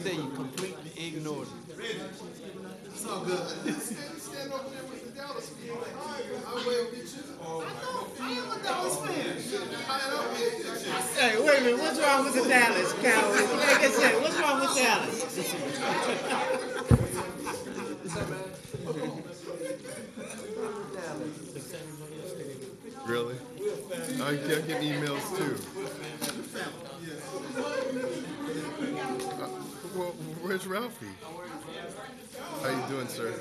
Say you completely ignored it. It's all good. Stand over there with the Dallas fan. I will get you. I am a Dallas fan. Hey, wait a minute. What's wrong with the Dallas Cowboys? Like I said, what's wrong with Dallas? Really? I get emails too. Well, where's Ralphie? How you doing, sir?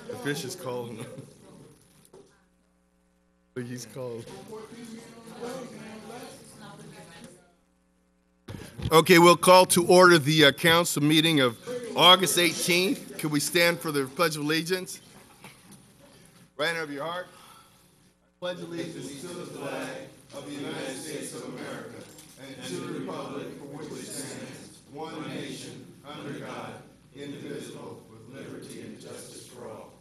The fish is calling. Look, he's called. Okay, we'll call to order the council meeting of August 18th. Could we stand for the Pledge of Allegiance? Right over your heart. I pledge allegiance to the flag of the United States of America and to the republic for which it stands, one nation, under God, indivisible, with liberty and justice for all.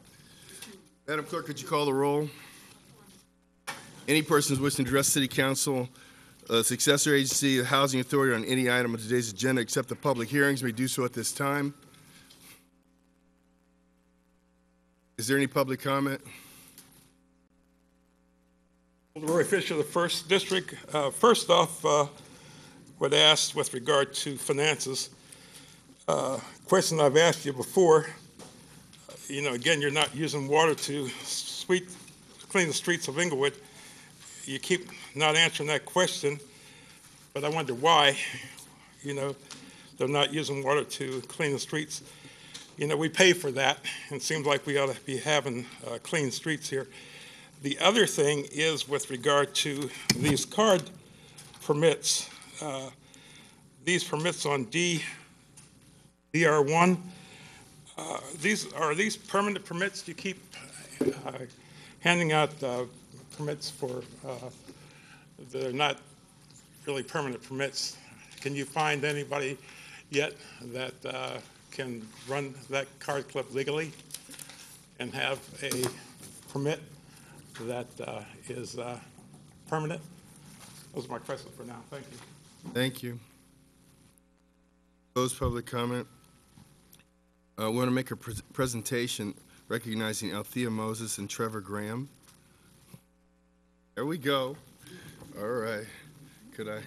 Madam Clerk, could you call the roll? Any persons wishing to address City Council, successor agency, the Housing Authority on any item of today's agenda except the public hearings may do so at this time. Is there any public comment? Roy Fisher, the 1st District. First off, what I asked with regard to finances, question I've asked you before, again, you're not using water to clean the streets of Inglewood. You keep not answering that question, but I wonder why, they're not using water to clean the streets. We pay for that, and it seems like we ought to be having clean streets here. The other thing is with regard to these card permits. These permits on DR1, are these permanent permits? Do you keep handing out permits for, they're not really permanent permits? Can you find anybody yet that can run that card club legally and have a permit that is permanent? Those are my questions for now. Thank you. Thank you. Closed public comment. I want to make a presentation recognizing Althea Moses and Trevor Graham. There we go. All right. Could I?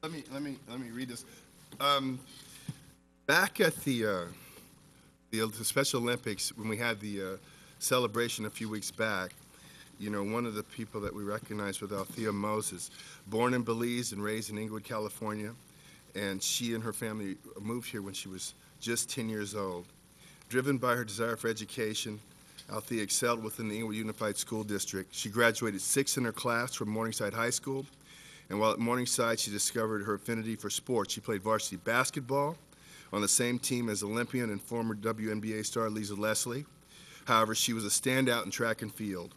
Let me read this. Back at the Special Olympics, when we had the celebration a few weeks back, one of the people that we recognized was Althea Moses, born in Belize and raised in Inglewood, California, and she and her family moved here when she was just 10 years old. Driven by her desire for education, Althea excelled within the Inglewood Unified School District. She graduated 6th in her class from Morningside High School, and while at Morningside, she discovered her affinity for sports. She played varsity basketball on the same team as Olympian and former WNBA star Lisa Leslie. However, she was a standout in track and field.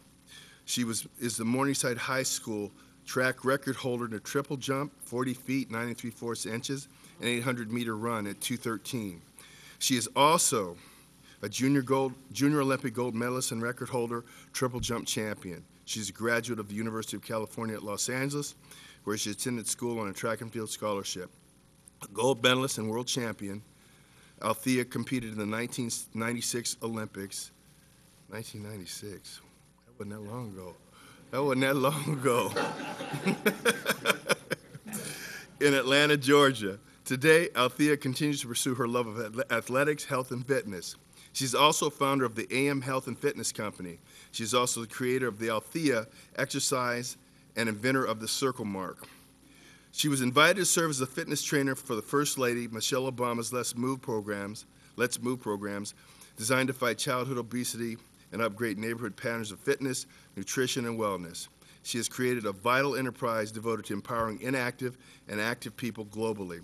She is the Morningside High School track record holder in a triple jump, 40 feet, 9 3/4 inches, and 800-meter run at 2:13. She is also a junior Olympic gold medalist and record holder, triple jump champion. She's a graduate of the University of California at Los Angeles, where she attended school on a track and field scholarship. A gold medalist and world champion, Althea competed in the 1996 Olympics. 1996, that wasn't that long ago. That wasn't that long ago. In Atlanta, Georgia. Today, Althea continues to pursue her love of athletics, health, and fitness. She's also founder of the AM Health and Fitness Company. She's also the creator of the Althea Exercise and inventor of the Circle Mark. She was invited to serve as a fitness trainer for the First Lady, Michelle Obama's Let's Move programs, designed to fight childhood obesity and upgrade neighborhood patterns of fitness, nutrition, and wellness. She has created a vital enterprise devoted to empowering inactive and active people globally.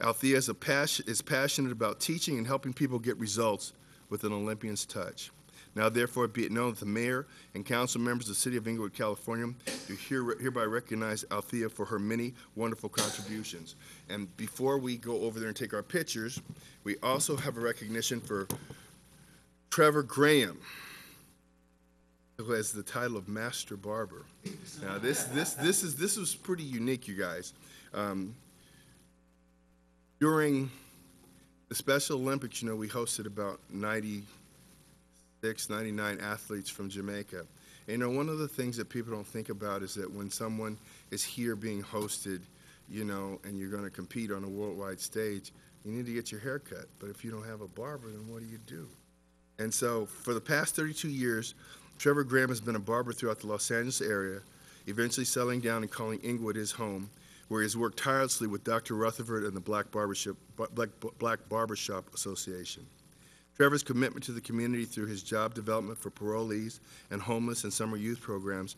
Althea is passionate about teaching and helping people get results with an Olympian's touch. Now therefore be it known that the mayor and council members of the city of Inglewood, California do hereby recognize Althea for her many wonderful contributions. And before we go over there and take our pictures, we also have a recognition for Trevor Graham, who has the title of Master Barber. Now this was pretty unique, you guys. During the Special Olympics, you know, we hosted about 96, 99 athletes from Jamaica. And, you know, one of the things that people don't think about is that when someone is here being hosted, you know, and you're going to compete on a worldwide stage, you need to get your hair cut. But if you don't have a barber, then what do you do? And so for the past 32 years, Trevor Graham has been a barber throughout the Los Angeles area, eventually settling down and calling Inglewood his home, where he has worked tirelessly with Dr. Rutherford and the Black Barbershop Association. Trevor's commitment to the community through his job development for parolees and homeless and summer youth programs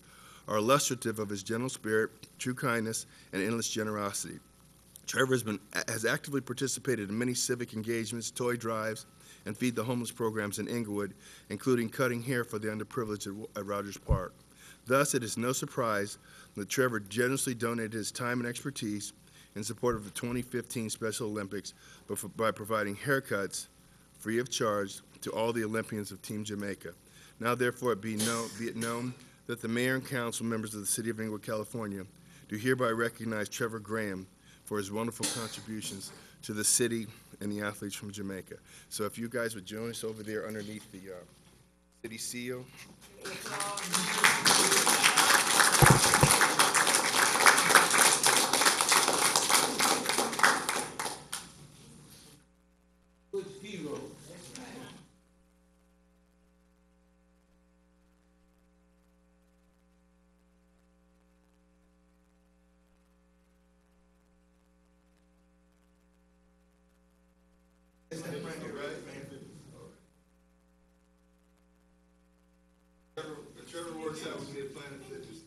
are illustrative of his gentle spirit, true kindness, and endless generosity. Trevor has actively participated in many civic engagements, toy drives, and Feed the Homeless programs in Inglewood, including cutting hair for the underprivileged at Rogers Park. Thus, it is no surprise that Trevor generously donated his time and expertise in support of the 2015 Special Olympics by providing haircuts free of charge to all the Olympians of Team Jamaica. Now, therefore, be it known that the mayor and council members of the city of Inglewood, California, do hereby recognize Trevor Graham for his wonderful contributions to the city and the athletes from Jamaica. So if you guys would join us over there underneath the city seal. Trevor works out with me at Planet Fitness.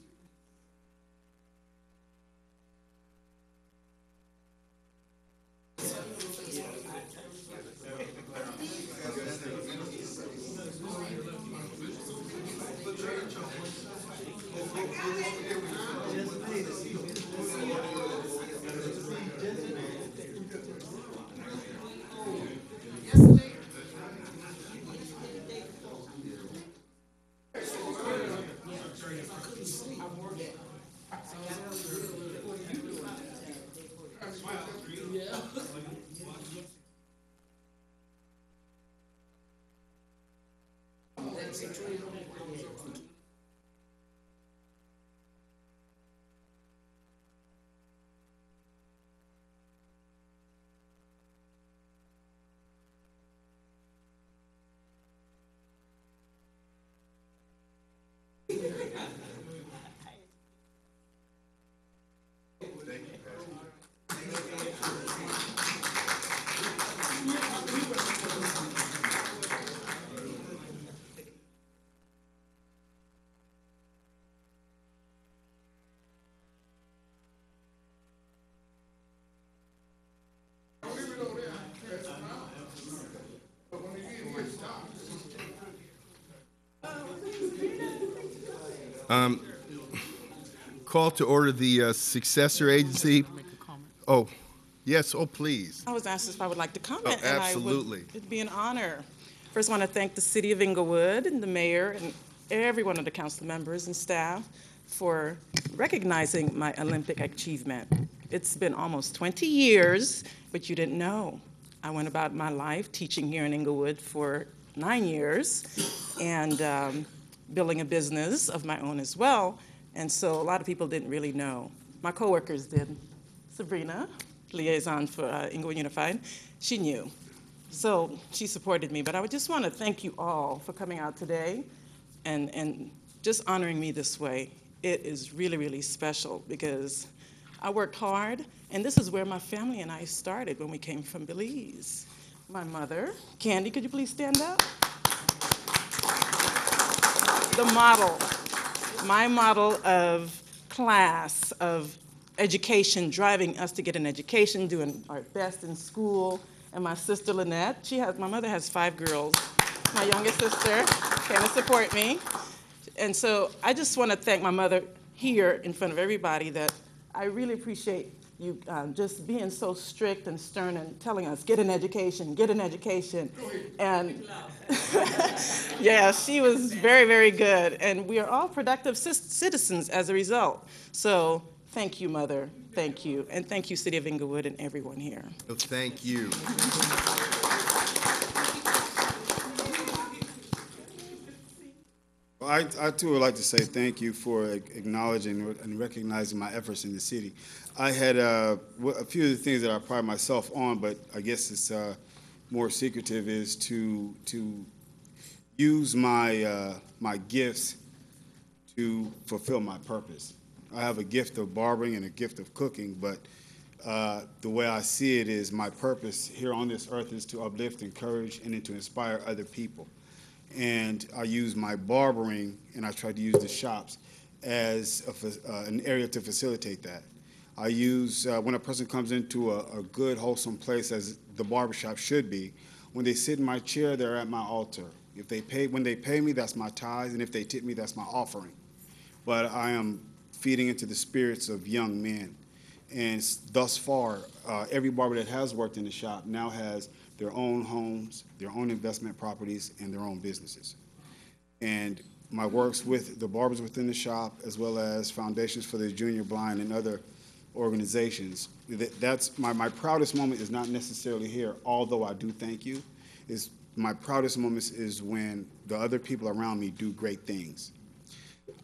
Call to order the successor agency. Oh, yes. Oh, please. I was asked if I would like to comment. Oh, absolutely. And it'd be an honor. First, I want to thank the city of Inglewood and the mayor and every one of the council members and staff for recognizing my Olympic achievement. It's been almost 20 years, but you didn't know. I went about my life teaching here in Inglewood for 9 years and building a business of my own as well. And so a lot of people didn't really know. My coworkers did. Sabrina, liaison for Inglewood Unified, she knew. So she supported me. But I would just want to thank you all for coming out today and just honoring me this way. It is really, really special because I worked hard, and this is where my family and I started when we came from Belize. My mother, Candy, could you please stand up? The model, my model of class, of education, driving us to get an education, doing our best in school. And my sister Lynette, my mother has 5 girls. my youngest sister, came to support me. And so I just want to thank my mother here in front of everybody that I really appreciate you just being so strict and stern and telling us, get an education, get an education. And yeah, she was very, very good. And we are all productive citizens as a result. So thank you, Mother. Thank you. And thank you, City of Inglewood and everyone here. Well, thank you. Well, I too would like to say thank you for acknowledging and recognizing my efforts in the city. I had a few of the things that I pride myself on, but I guess it's more secretive, is to use my my gifts to fulfill my purpose. I have a gift of barbering and a gift of cooking, but the way I see it is my purpose here on this earth is to uplift, encourage, and to inspire other people. And I use my barbering, and I try to use the shops as an area to facilitate that. I use, when a person comes into a good, wholesome place, as the barbershop should be, when they sit in my chair, they're at my altar. When they pay me, that's my tithes, and if they tip me, that's my offering. But I am feeding into the spirits of young men. And thus far, every barber that has worked in the shop now has their own homes, their own investment properties, and their own businesses. And my works with the barbers within the shop, as well as Foundations for the Junior Blind and other organizations, that's my proudest moment is not necessarily here, although I do thank you. My proudest moments is when the other people around me do great things.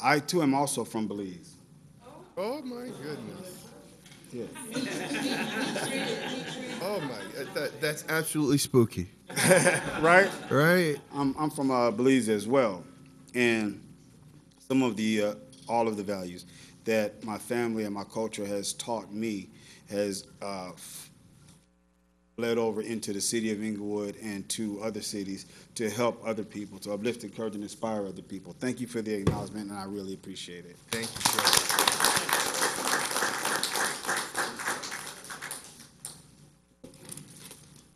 I, too, am also from Belize. Oh, my goodness. Yeah. Oh, my, that's absolutely spooky. Right? Right? I'm from Belize as well, and some of the all of the values that my family and my culture has taught me has bled over into the city of Inglewood and to other cities to help other people, to uplift, encourage, and inspire other people. Thank you for the acknowledgement, and I really appreciate it. Thank you, sir.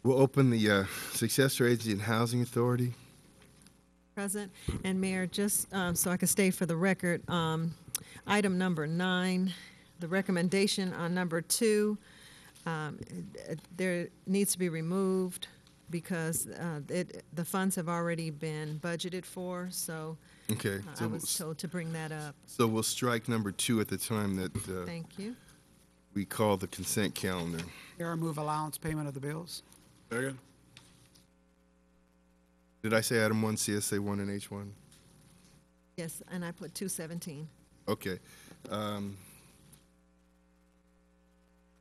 We'll open the Successor Agency and Housing Authority. Present. And Mayor, just so I can state for the record, item number 9, the recommendation on number 2, there needs to be removed because the funds have already been budgeted for, so Okay. I was told to bring that up. So we'll strike number 2 at the time that Thank you. we call the consent calendar. Chair, I move allowance payment of the bills. Second. Did I say item 1, CSA 1 and H1? Yes, and I put 217. Okay.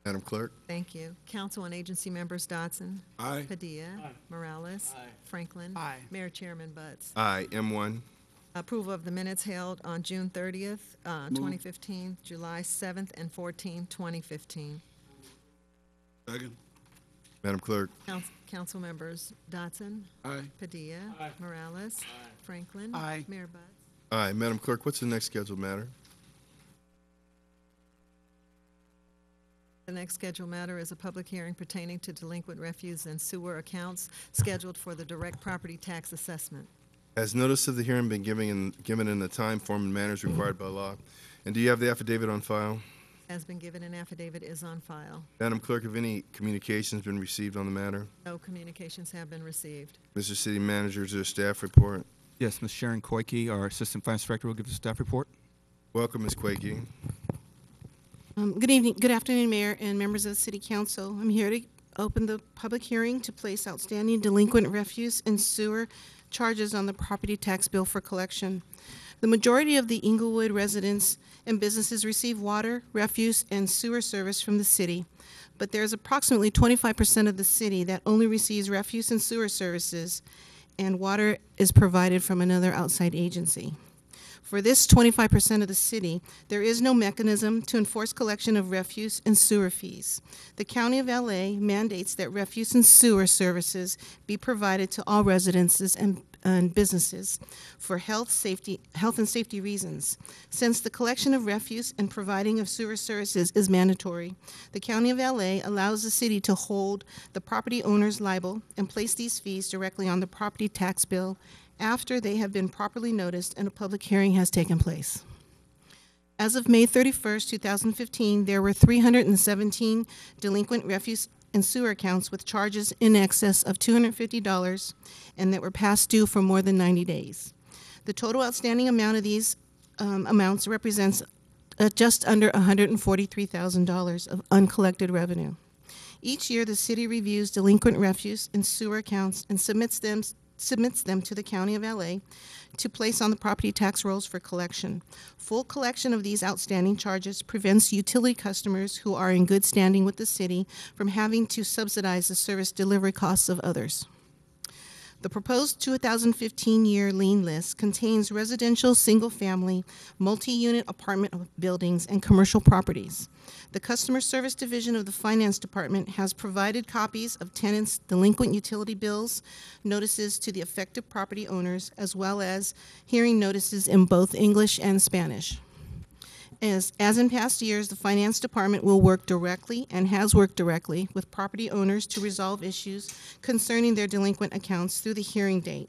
Madam Clerk? Thank you. Council and agency members Dodson. Aye. Padilla. Morales. Franklin. Aye. Mayor Chairman Butts. Aye. M1? Approval of the minutes held on June 30th, 2015, July 7th and 14th, 2015. Second. Madam Clerk? Council members Dodson. Aye. Padilla. Morales. Franklin. Aye. Mayor Butts. Aye. Madam Clerk, what's the next scheduled matter? The next scheduled matter is a public hearing pertaining to delinquent refuse and sewer accounts scheduled for the direct property tax assessment. Has notice of the hearing been given in the time, form, and manners required by law? And do you have the affidavit on file? Has been given, an affidavit is on file. Madam Clerk, have any communications been received on the matter? No communications have been received. Mr. City Manager, is there a staff report? Yes, Ms. Sharon Koike, our Assistant Finance Director, will give the staff report. Welcome, Ms. Quakey. Good evening, good afternoon, Mayor and members of the City Council. I'm here to open the public hearing to place outstanding delinquent refuse and sewer charges on the property tax bill for collection. The majority of the Inglewood residents and businesses receive water, refuse, and sewer service from the city, but there's approximately 25% of the city that only receives refuse and sewer services, and water is provided from another outside agency. For this 25% of the city, there is no mechanism to enforce collection of refuse and sewer fees. The County of LA mandates that refuse and sewer services be provided to all residences and and businesses for health and safety reasons. Since the collection of refuse and providing of sewer services is mandatory, the County of LA allows the city to hold the property owners liable and place these fees directly on the property tax bill after they have been properly noticed and a public hearing has taken place. As of May 31st, 2015, there were 317 delinquent refuse and sewer accounts with charges in excess of $250 and that were past due for more than 90 days. The total outstanding amount of these amounts represents just under $143,000 of uncollected revenue. Each year, the city reviews delinquent refuse and sewer accounts and submits them to the County of LA to place on the property tax rolls for collection. Full collection of these outstanding charges prevents utility customers who are in good standing with the city from having to subsidize the service delivery costs of others. The proposed 2015 year lien list contains residential, single-family, multi-unit apartment buildings, and commercial properties. The Customer Service Division of the Finance Department has provided copies of tenants' delinquent utility bills, notices to the affected property owners, as well as hearing notices in both English and Spanish. As in past years, the Finance Department will work directly and has worked directly with property owners to resolve issues concerning their delinquent accounts through the hearing date,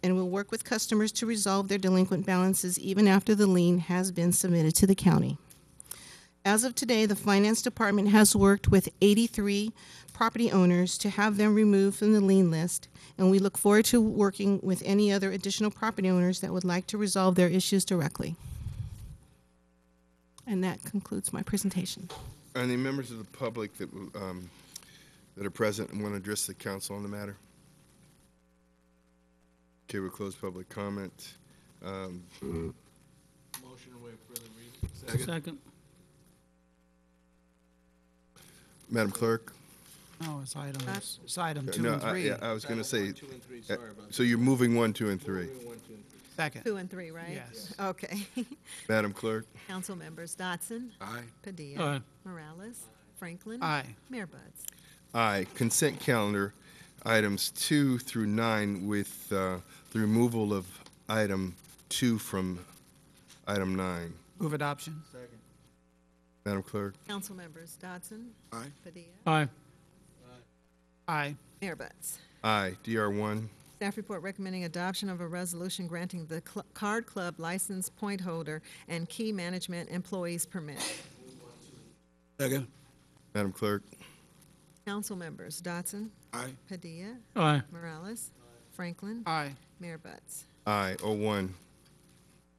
and will work with customers to resolve their delinquent balances even after the lien has been submitted to the county. As of today, the Finance Department has worked with 83 property owners to have them removed from the lien list, and we look forward to working with any other additional property owners that would like to resolve their issues directly. And that concludes my presentation. Any members of the public that are present and want to address the council on the matter? Okay, we'll close public comment. Motion to waive further reading. Second. Madam Clerk? No, it's item 2 No, and 3. yeah, I was going to say, 2 and 3, sorry about so you're moving 1, 2, and 3. Second. 2 and 3, right? Yes. Okay. Madam Clerk? Council members Dotson. Aye. Padilla. Aye. Morales. Franklin. Aye. Mayor Buds. Aye. Consent calendar, items 2 through 9 with the removal of item 2 from item 9. Move adoption. Second. Madam Clerk? Council members Dotson. Aye. Padilla. Aye. Aye. Mayor Buds. Aye. DR1. Staff report recommending adoption of a resolution granting the Card Club license point holder and key management employees permit. Second. Madam Clerk? Council members Dotson. Aye. Padilla. Aye. Morales. Franklin. Aye. Mayor Buds. Aye. 01.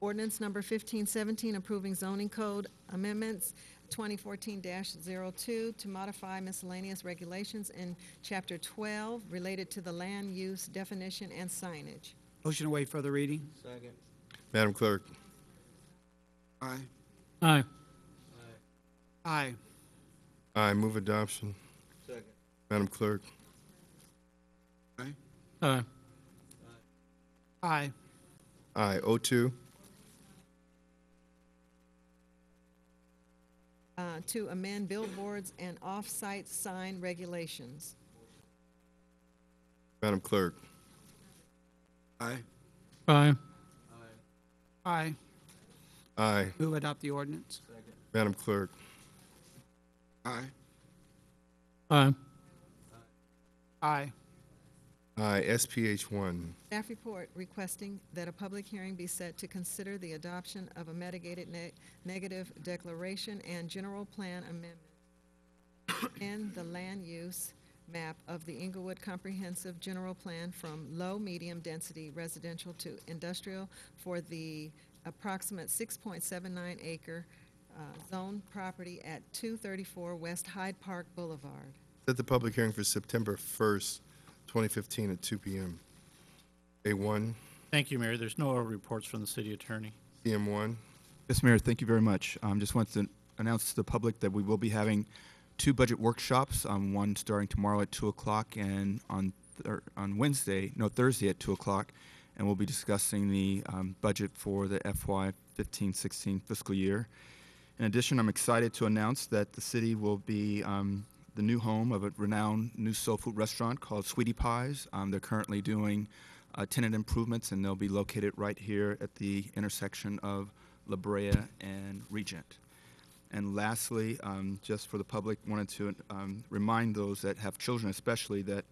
Ordinance number 1517 approving zoning code amendments 2014-02 to modify miscellaneous regulations in Chapter 12 related to the land use definition and signage. Motion to waive further reading. Second. Madam Clerk? Aye. Aye. Aye. Aye. Move adoption. Second. Madam Clerk? Aye. Aye. Aye. Aye. 02. To amend billboards and off-site sign regulations. Madam Clerk? Aye. Aye. Aye. Aye. Move adopt the ordinance. Second. Madam Clerk? Aye. Aye. Aye. Aye. SPH 1. Staff report requesting that a public hearing be set to consider the adoption of a mitigated negative declaration and general plan amendment in the land use map of the Inglewood Comprehensive General Plan from low-medium density residential to industrial for the approximate 6.79 acre zone property at 234 West Hyde Park Boulevard. Set the public hearing for September 1st, 2015 at 2 p.m. A1, Thank you, Mayor. There's no other reports from the city attorney. CM1. Yes, Mayor, thank you very much. Just wanted to announce to the public that we will be having 2 budget workshops, one starting tomorrow at 2 o'clock and on Thursday at 2 o'clock, and we'll be discussing the budget for the FY 15-16 fiscal year. In addition, I'm excited to announce that the city will be the new home of a renowned new soul food restaurant called Sweetie Pies. They're currently doing tenant improvements, and they'll be located right here at the intersection of La Brea and Regent. And lastly, just for the public, wanted to remind those that have children especially that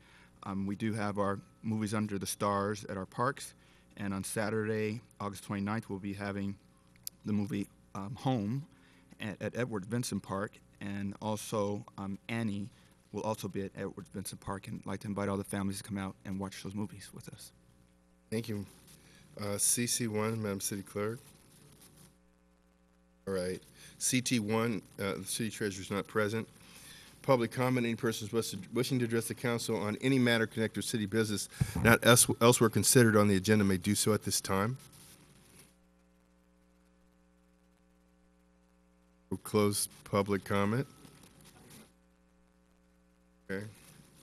we do have our Movies Under the Stars at our parks. And on Saturday, August 29th, we'll be having the movie Home at Edward Vincent Park. And also Annie will also be at Edward Vincent Park, and I'd like to invite all the families to come out and watch those movies with us. Thank you. CC1, Madam City Clerk. All right. CT1, the City Treasurer is not present. Public comment, any persons wishing to address the council on any matter connected to city business not elsewhere considered on the agenda may do so at this time. We'll close public comment. Okay.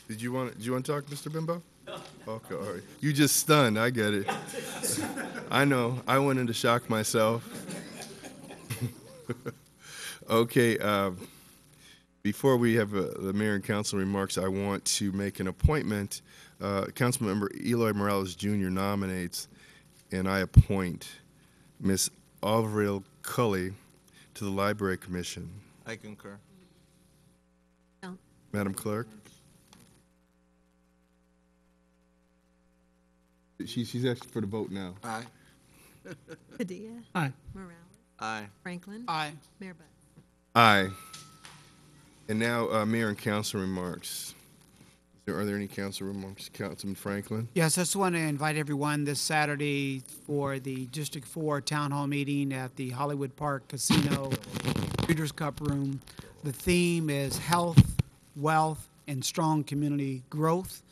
Did you want to talk, Mr. Bimbo? No. Okay, all right. You just stunned. I get it. I know. I went into shock myself. Okay. Before we have the mayor and council remarks, I want to make an appointment. Councilmember Eloy Morales Jr. nominates, and I appoint Ms. Avril Cully to the Library Commission. I concur. No. Madam Clerk? She's asking for the vote now. Aye. Padilla. Aye. Morales. Aye. Franklin. Aye. Mayor Butt. Aye. And now, mayor and council remarks. Are there any council remarks? Councilman Franklin? Yes, I just want to invite everyone this Saturday for the District 4 Town Hall meeting at the Hollywood Park Casino Breeders' Cup Room. The theme is health, wealth, and strong community growth.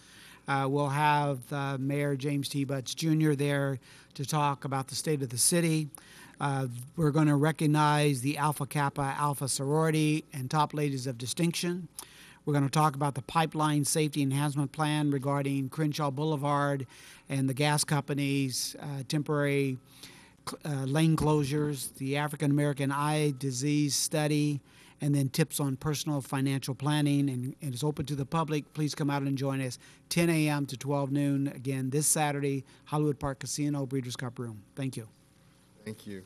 We'll have Mayor James T. Butts Jr. there to talk about the state of the city. We're going to recognize the Alpha Kappa Alpha sorority and top ladies of distinction. We're going to talk about the pipeline safety enhancement plan regarding Crenshaw Boulevard and the gas company's temporary lane closures, the African American eye disease study, and then tips on personal financial planning. And it's open to the public. Please come out and join us 10 a.m. to 12 noon. Again, this Saturday, Hollywood Park Casino, Breeders' Cup Room. Thank you. Thank you.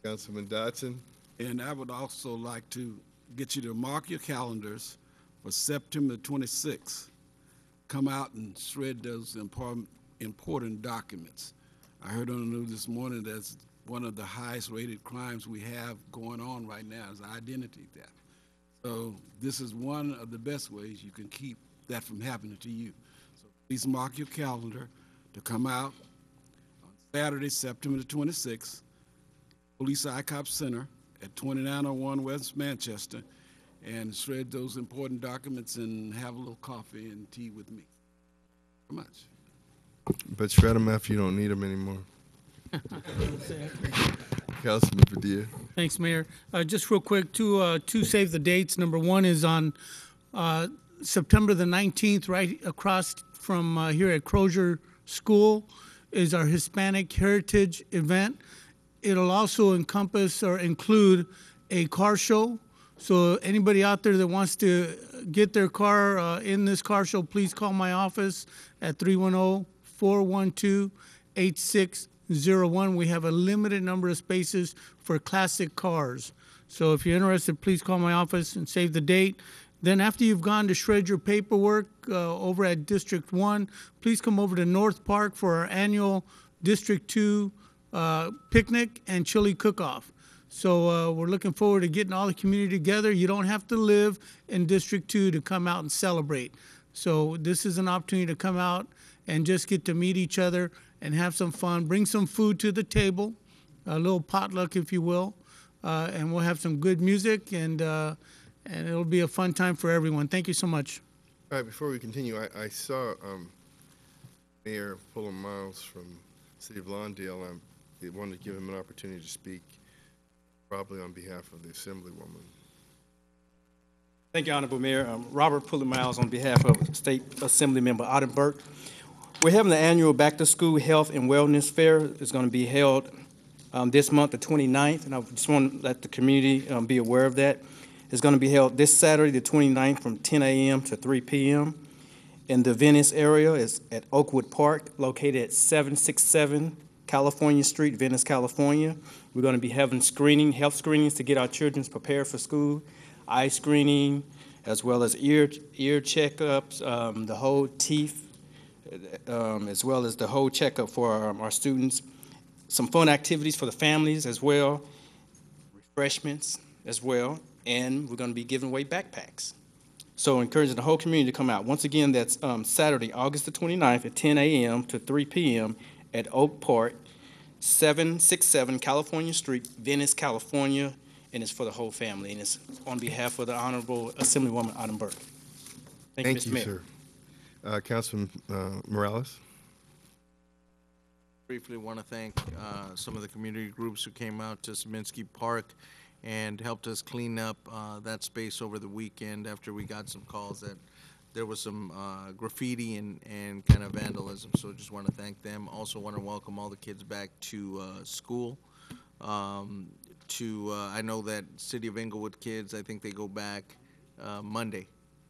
Councilman Dotson? And I would also like to get you to mark your calendars for September 26th. Come out and shred those important documents. I heard on the news this morning that's one of the highest rated crimes we have going on right now is identity theft. So this is one of the best ways you can keep that from happening to you. So please mark your calendar to come out on Saturday, September the 26th, Police ICOP Center at 2901 West Manchester, and shred those important documents and have a little coffee and tea with me. Very much. But shred them after you don't need them anymore. Councilman Padilla. Thanks, Mayor. Just real quick, two save the dates. Number one is on September the 19th, right across from here at Crozier School, is our Hispanic Heritage event. It'll also encompass or include a car show. So anybody out there that wants to get their car in this car show, please call my office at 310-412-8601. We have a limited number of spaces for classic cars. So if you're interested, please call my office and save the date. Then after you've gone to shred your paperwork over at District 1, please come over to North Park for our annual District 2 picnic and chili cook-off. So we're looking forward to getting all the community together. You don't have to live in District 2 to come out and celebrate. So this is an opportunity to come out and just get to meet each other and have some fun. Bring some food to the table, a little potluck, if you will, and we'll have some good music, and it'll be a fun time for everyone. Thank you so much. All right, before we continue, I saw Mayor Pullum Miles from the City of Lawndale. I wanted to give him an opportunity to speak, probably on behalf of the Assemblywoman. Thank you, Honorable Mayor. Robert Pullum Miles on behalf of State Assembly Member Otto Burke. We're having the annual Back to School Health and Wellness Fair. It's going to be held this month, the 29th, and I just want to let the community be aware of that. It's going to be held this Saturday, the 29th, from 10 a.m. to 3 p.m. In the Venice area is at Oakwood Park, located at 767 California Street, Venice, California. We're going to be having health screenings to get our children prepared for school, eye screening, as well as ear checkups, the whole teeth, as well as the whole checkup for our students. Some fun activities for the families as well, refreshments as well, and we're going to be giving away backpacks. So encouraging the whole community to come out. Once again, that's Saturday, August the 29th at 10 a.m. to 3 p.m. at Oak Park, 767 California Street, Venice, California, and it's for the whole family, and it's on behalf of the Honorable Assemblywoman Autumn Burke. Thank you, Mr. Mayor. Sir. Councilman Morales? Briefly want to thank some of the community groups who came out to Saminsky Park and helped us clean up that space over the weekend after we got some calls that there was some graffiti and kind of vandalism. So just want to thank them. Also want to welcome all the kids back to school. I know that City of Inglewood kids, I think they go back Monday.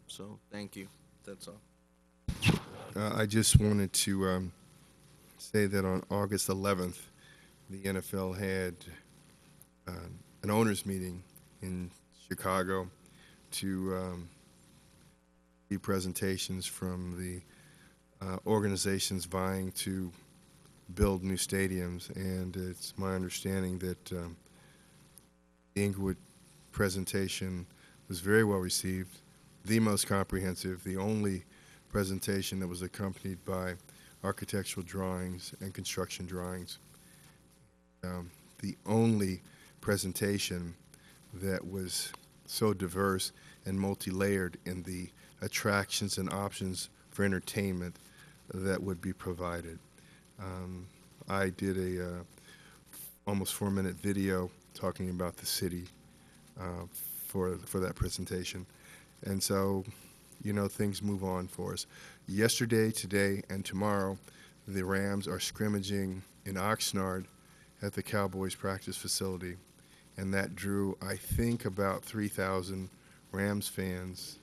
So thank you. That's all. I just wanted to say that on August 11th, the NFL had an owners meeting in Chicago to see presentations from the organizations vying to build new stadiums, and it's my understanding that the Inglewood presentation was very well received, the most comprehensive, the only presentation that was accompanied by architectural drawings and construction drawings. The only presentation that was so diverse and multi-layered in the attractions and options for entertainment that would be provided. I did a almost 4-minute video talking about the city for that presentation. And so, you know, things move on for us. Yesterday, today, and tomorrow, the Rams are scrimmaging in Oxnard at the Cowboys practice facility. And that drew, I think, about 3,000 Rams fans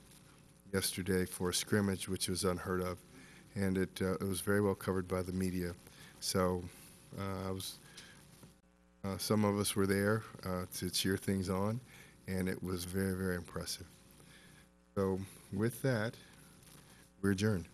yesterday for a scrimmage, which was unheard of. And it was very well covered by the media. So some of us were there to cheer things on, and it was very, very impressive. So with that, we're adjourned.